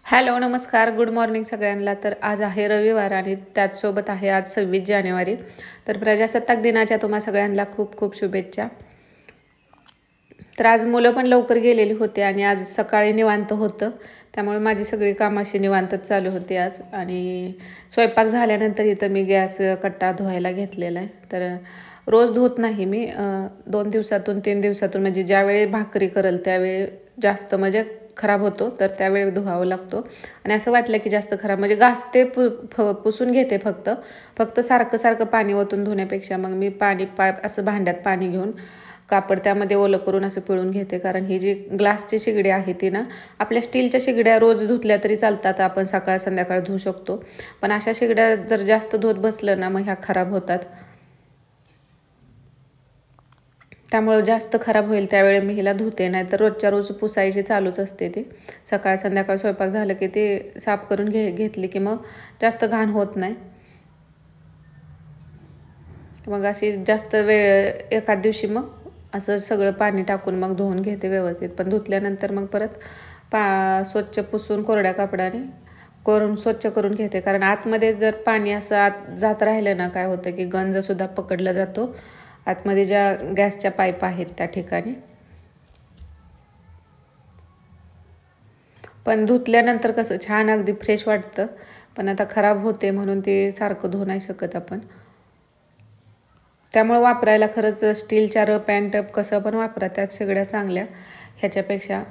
Hello नमस्कार good morning सगळ्यांना। तर आज आहे रविवार आणि त्याचसोबत आहे आज 26 जानेवारी। तर प्रजासत्ताक दिनाच्या तुम्हा सगळ्यांना खूप खूप शुभेच्छा। तर आज मुलं पण लवकर गेलेली होती आणि आज सकाळी निवांत होतं, त्यामुळे माझी सगळी कामाशी निवांतच चालू होती आज। आणि स्वयंपाक झाल्यानंतर इथं मी गॅस कट्टा धुवायला घेतलेला आहे। तर रोज धुत नाही मी, 2 दिवसातून 3 दिवसातून, म्हणजे ज्यावेळी भाकरी करल त्यावेळी जास्त म्हणजे खराब होतो, तर त्यावेळी धुवावं लागतो। आणि असं वाटलं की जास्त खराब म्हणजे घासते पुसून घेते फक्त सारखं सारखं पाणी ओतून धुण्यापेक्षा मग मी असं भांड्यात पाणी घेऊन कापड त्यामध्ये ओलं करून असं पिळून घेते। कारण ही जी ग्लासची शिगडी आहे ती ना, आपल्या स्टीलच्या शिगड्या रोज धुतल्या तरी चालतात, आपण सकाळ संध्याकाळ धुवू शकतो, पण अशा शिगड्या जर जास्त धुत बसलं ना मग ह्या खराब होतात। त्यामुळे जास्त खराब होईल त्यावेळी मी हिला धुते, नाही तर रोजच्या रोज पुसायची चालूच असते ती। सकाळ संध्याकाळ स्वयंपाक झालं की ती साफ करून घेतली की मग जास्त घाण होत नाही। मग अशी जास्त वेळ एखाद दिवशी मग असं सगळं पाणी टाकून मग धुवून घेते व्यवस्थित। पण धुतल्यानंतर मग परत स्वच्छ पुसून कोरड्या कापडाने करून स्वच्छ करून घेते। कारण आतमध्ये जर पाणी असं आत जात राहिलं ना, काय होतं की गंजसुद्धा पकडला जातो आतमध्ये ज्या गॅसच्या पाईप आहेत त्या ठिकाणी। पण धुतल्यानंतर कसं छान अगदी फ्रेश वाटतं, पण आता खराब होते म्हणून ते सारखं धुवू नाही शकत आपण। त्यामुळे वापरायला खरंच स्टीलच्या रफ अँड टफ कसं पण वापरा, त्यात सगळ्या चांगल्या ह्याच्यापेक्षा।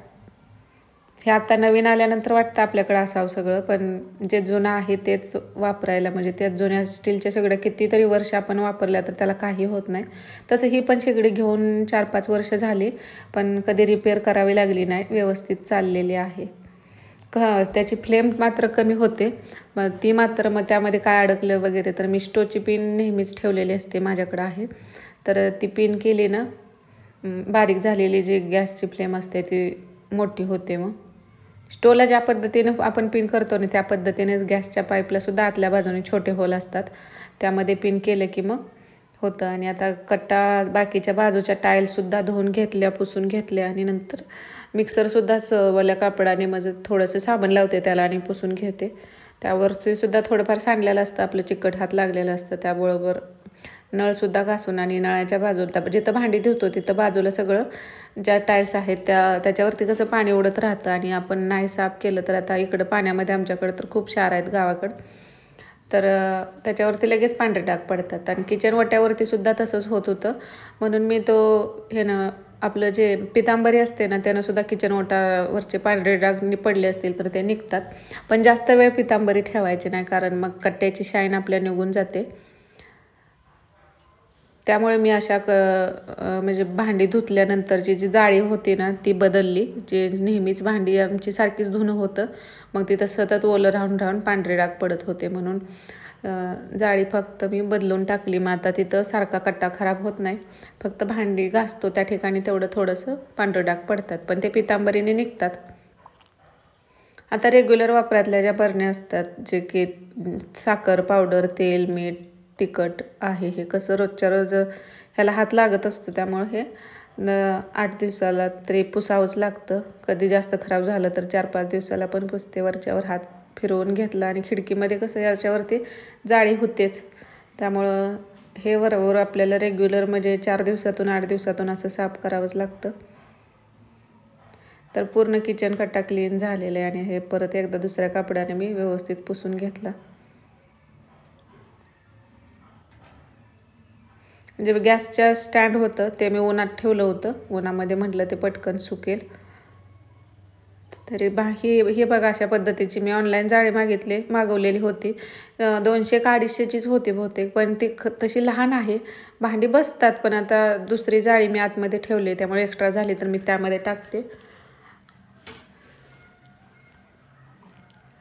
हे आता नवीन आल्यानंतर वाटतं आपल्याकडे असावं सगळं, पण जे जुनं आहे तेच वापरायला, म्हणजे त्या जुन्या स्टीलच्या शेगड्या कितीतरी वर्ष आपण वापरल्या तर त्याला काही होत नाही। तसं ही पण शेगडी घेऊन 4-5 वर्ष झाली, पण कधी रिपेअर करावी लागली नाही, व्यवस्थित चाललेली आहे। त्याची फ्लेम मात्र कमी होते, मग ती मात्र मग त्यामध्ये काय अडकलं वगैरे तर मी स्टोची पिन नेहमीच ठेवलेली असते माझ्याकडे आहे, तर ती पिन केली ना बारीक झालेली जी गॅसची फ्लेम असते ती मोठी होते। मग स्टोवला ज्या पद्धतीनं आपण पिन करतो ना त्या पद्धतीनेच गॅसच्या पाईपला सुद्धा आतल्या बाजूने छोटे होल असतात, त्यामध्ये पिन केलं की मग होतं। आणि आता कट्टा बाकीच्या बाजूच्या टाईलसुद्धा धुवून घेतल्या, पुसून घेतल्या, आणि नंतर मिक्सरसुद्धा वल्या कापडाने म्हणजे थोडंसं साबण लावते त्याला आणि पुसून घेते। त्यावरती सुद्धा थोडंफार सांडलेलं असतं, आपलं चिकट हात लागलेलं असतं, त्याबरोबर नळसुद्धा घासून आणि नळाच्या बाजूला जिथं भांडी धुतो तिथं बाजूला सगळं ज्या टाईल्स आहेत त्याच्यावरती कसं पाणी उडत राहतं आणि आपण नाही साफ केलं तर, आता इकडं पाण्यामध्ये आमच्याकडं तर खूप क्षार आहेत गावाकडं, तर त्याच्यावरती लगेच पांढरे डाग पडतात। आणि किचन वट्यावरती सुद्धा तसंच होत होतं, म्हणून मी आपलं जे पितांबरी असते ना त्यानं सुद्धा किचन ओटावरचे पांढरे डाग पडले असतील तर ते निघतात। पण जास्त वेळ पितांबरी ठेवायची नाही, कारण मग कट्ट्याची शाईन आपल्या निघून जाते। त्यामुळे मी अशा म्हणजे भांडी धुतल्यानंतरची जी जाळी होती ना ती बदलली, जे नेहमीच भांडी आमची सारखीच धुणं होतं, मग तिथं सतत ओलं राहून राहून पांढरे डाग पडत होते, म्हणून जाळी फक्त मी बदलून टाकली। मग आता तिथं सारखा कट्टा खराब होत नाही, फक्त भांडी घासतो त्या ठिकाणी तेवढं थोडंसं पांढरे डाग पडतात, पण ते पितांबरीने निघतात। आता रेग्युलर वापरातल्या ज्या बरण्या असतात, जे की साखर, पावडर, तेल, मीठ, तिखट आहे, हे कसं रोजच्या रोज ह्याला हात लागत असतो, त्यामुळे हे 8 दिवसाला तरी पुसावंच लागतं। कधी जास्त खराब झालं तर 4-5 दिवसाला पण पुसते। वरच्यावर हात फिरवून घेतला, आणि खिडकीमध्ये कसं याच्यावरती जाळी होतेच, त्यामुळं हे बरोबर आपल्याला रेग्युलर म्हणजे 4 दिवसातून 8 दिवसातून असं साफ करावंच लागतं। तर पूर्ण किचन कट्टा क्लीन झालेलं आहे, आणि हे परत एकदा दुसऱ्या कापडाने मी व्यवस्थित पुसून घेतला। म्हणजे गॅसच्या स्टँड होतं ते मी उन्हात ठेवलं होतं, उन्हामध्ये म्हटलं ते पटकन सुकेल। तरी ही बघा अशा पद्धतीची मी ऑनलाईन जाळी मागवलेली होती, 200 का 250चीच होती बहुतेक, पण ती तशी लहान आहे, भांडी बसतात, पण आता दुसरी जाळी मी आतमध्ये ठेवली त्यामुळे एक्स्ट्रा झाली तर मी त्यामध्ये टाकते।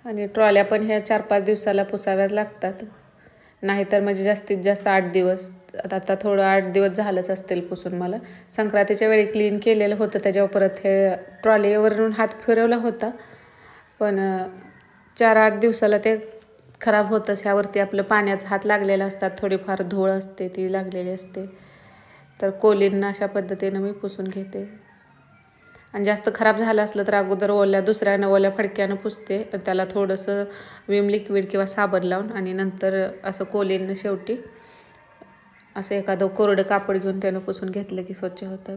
आणि ट्रॉल्या पण ह्या 4-5 दिवसाला पुसाव्याच लागतात, नाहीतर म्हणजे जास्तीत जास्त 8 दिवस। आता थोडं 8 दिवस झालंच असतील पुसून, मला संक्रांतीच्या वेळी क्लीन केलेलं होतं, त्याच्यावर परत हे ट्रॉलीवरून हात फिरवला होता, पण 4-8 दिवसाला ते खराब होतंच। ह्यावरती आपलं पाण्याचा हात लागलेला असतात, थोडीफार धूळ असते ती लागलेली असते, तर कोलींना अशा पद्धतीनं मी पुसून घेते। आणि जास्त खराब झालं असलं तर अगोदर दुसऱ्यानं ओल्या फडक्यानं पुसते, त्याला थोडंसं विम लिक्विड किंवा साबण लावून, आणि नंतर असं कोलीनं शेवटी असं एखादं कोरडं कापड घेऊन त्यानं पुसून घेतलं की स्वच्छ होतात.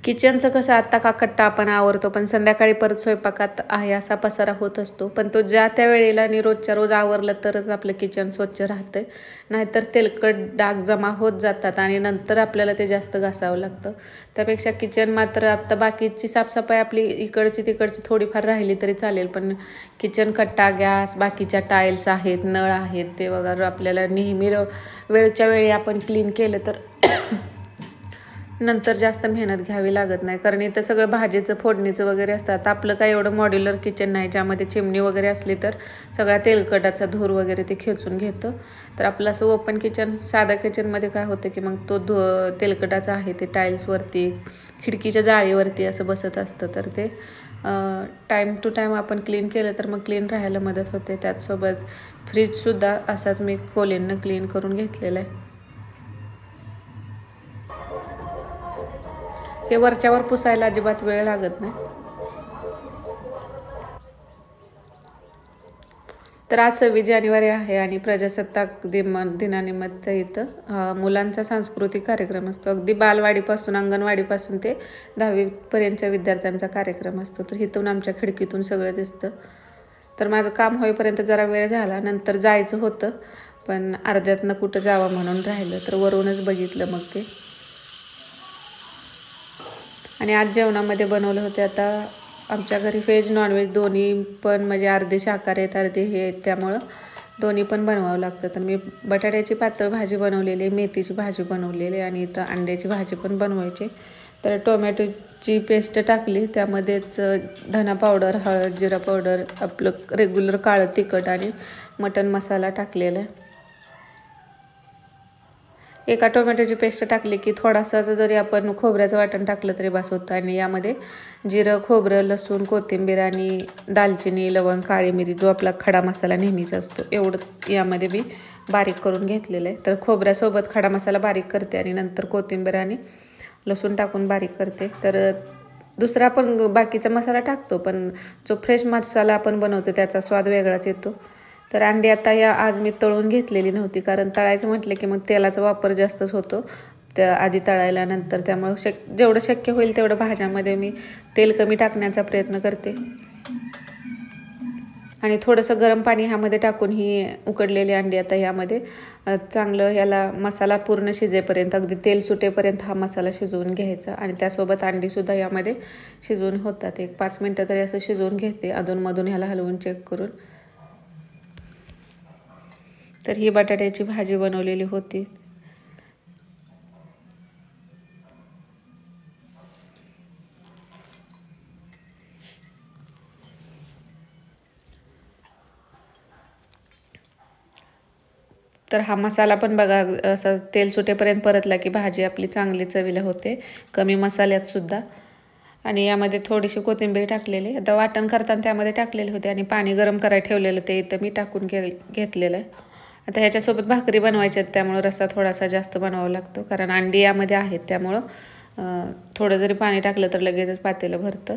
किचनचं कसं आत्ता का कट्टा आपण आवरतो, पण संध्याकाळी परत स्वयंपाकात आहे असा पसारा होत असतो. पण तो ज्या त्या वेळेला आणि रोजच्या रोज आवरलं तरच आपलं किचन स्वच्छ राहतंय, नाहीतर तेलकट डाग जमा होत जातात आणि नंतर आपल्याला ते जास्त घासावं लागतं. त्यापेक्षा किचन मात्र आता बाकीची साफसफाई आपली इकडची तिकडची थोडीफार राहिली तरी चालेल, पण किचन कट्टा, गॅस, बाकीच्या टाईल्स आहेत, नळ आहेत, ते वगैरे आपल्याला नेहमी वेळच्या वेळी आपण क्लीन केलं तर नंतर जास्त मेहनत घ्यावी लागत नाही. कारण इथं सगळं भाजीचं फोडणीचं वगैरे असतात. आपलं काय एवढं मॉड्युलर किचन नाही ज्यामध्ये चिमणी वगैरे असली तर सगळ्या तेलकटाचा धूर वगैरे ते खेचून घेतं. तर आपलं असं ओपन किचन, साधा किचनमध्ये काय होतं की मग तो तेलकटाचा आहे ते टाईल्सवरती, खिडकीच्या जाळीवरती असं बसत असतं. तर ते टाईम टू टाईम आपण क्लीन केलं तर मग क्लीन राहायला मदत होते. त्याचसोबत फ्रीजसुद्धा असाच मी कोलीननं क्लीन करून घेतलेला आहे. हे वरच्यावर पुसायला अजिबात वेळ लागत नाही. तर आज 26 जानेवारी आहे आणि प्रजासत्ताक दिनानिमित्त इथं मुलांचा सांस्कृतिक कार्यक्रम असतो. अगदी बालवाडीपासून, अंगणवाडीपासून ते 10वी पर्यंतच्या विद्यार्थ्यांचा कार्यक्रम असतो. तर इथून आमच्या खिडकीतून सगळं दिसतं. तर माझं काम होईपर्यंत जरा वेळ झाला, नंतर जायचं होतं पण अर्ध्यातनं कुठं जावं म्हणून राहिलं, तर वरूनच बघितलं मग ते. आणि आज जेवणामध्ये बनवलं होते, आता आमच्या घरी व्हेज नॉनव्हेज दोन्ही पण, म्हणजे अर्धे शाकाहारी आहेत अर्धे हे आहेत, त्यामुळं दोन्ही पण बनवावं लागतं. तर मी बटाट्याची पातळ भाजी बनवलेली, मेथीची भाजी बनवलेली आणि इथं अंड्याची भाजी पण बनवायची. तर टोमॅटोची पेस्ट टाकली, त्यामध्येच धना पावडर, हळद, जिरा पावडर, आपलं रेग्युलर काळं तिखट आणि मटण मसाला टाकलेला आहे. एका टोमॅटोची पेस्ट टाकली की थोडासा जरी आपण खोबऱ्याचं वाटण टाकलं तरी बस होतं. आणि यामध्ये जिरं, खोबरं, लसूण, कोथिंबीर आणि दालचिनी, लवंग, काळी मिरी, जो आपला खडा मसाला नेहमीचा असतो, एवढंच यामध्ये मी बारीक करून घेतलेलं आहे. तर खोबऱ्यासोबत खडा मसाला बारीक करते आणि नंतर कोथिंबीर आणि लसूण टाकून बारीक करते. तर दुसरा पण बाकीचा मसाला टाकतो, पण जो फ्रेश मसाला आपण बनवतो त्याचा स्वाद वेगळाच येतो. तर अंडी आता आज मी तळून घेतलेली नव्हती, कारण तळायचं म्हटलं की मग तेलाचा वापर जास्तच होतो त्या आधी तळायला नंतर, त्यामुळे जेवढं शक्य होईल तेवढं भाज्यामध्ये मी तेल कमी टाकण्याचा प्रयत्न करते. आणि थोडंसं गरम पाणी ह्यामध्ये टाकून ही उकडलेली अंडी आता ह्यामध्ये चांगलं ह्याला मसाला पूर्ण शिजेपर्यंत, अगदी तेल सुटेपर्यंत हा मसाला शिजवून घ्यायचा. आणि त्यासोबत अंडीसुद्धा यामध्ये शिजवून होतात. 1-5 मिनटं तरी असं शिजवून घेते, अधूनमधून ह्याला हलवून चेक करून. तर ही बटाट्याची भाजी बनवलेली होती. तर हा मसाला पण बघा असं तेल सुटेपर्यंत परतला की भाजी आपली चांगली चवीला होते, कमी मसाल्यात सुद्धा. आणि यामध्ये थोडीशी कोथिंबीर टाकलेली, आता वाटण करताना त्यामध्ये टाकलेले होते, आणि पाणी गरम करायला ठेवलेलं ते इथं मी टाकून घेतलेलं आहे. आता ह्याच्यासोबत भाकरी बनवायची आहेत, त्यामुळं रस्सा थोडासा जास्त बनवावा लागतो, कारण अंडी यामध्ये आहेत, त्यामुळं थोडं जरी पाणी टाकलं तर लगेचच पातेलं भरतं.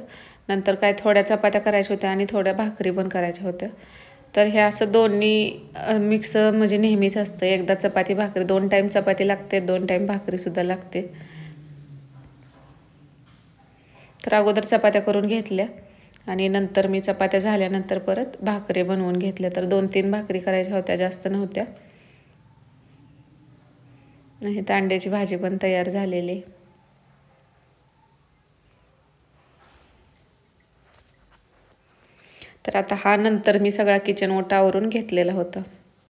नंतर काय थोड्या चपात्या करायच्या होत्या आणि थोड्या भाकरी पण करायच्या होत्या. तर हे असं दोन्ही मिक्स म्हणजे नेहमीच असतं, एकदा चपाती भाकरी, 2 टाईम चपाती लागते, 2 टाईम भाकरीसुद्धा लागते. तर अगोदर चपात्या करून घेतल्या आणि नंतर मी चपात्या झाल्यानंतर परत भाकरी बनवून घेतल्या. तर 2-3 भाकरी करायच्या होत्या, जास्त नव्हत्या. नाही तर अंड्याची भाजी पण तयार झालेली. तर आता हा नंतर मी सगळा किचन ओटा आवरून घेतलेला होता.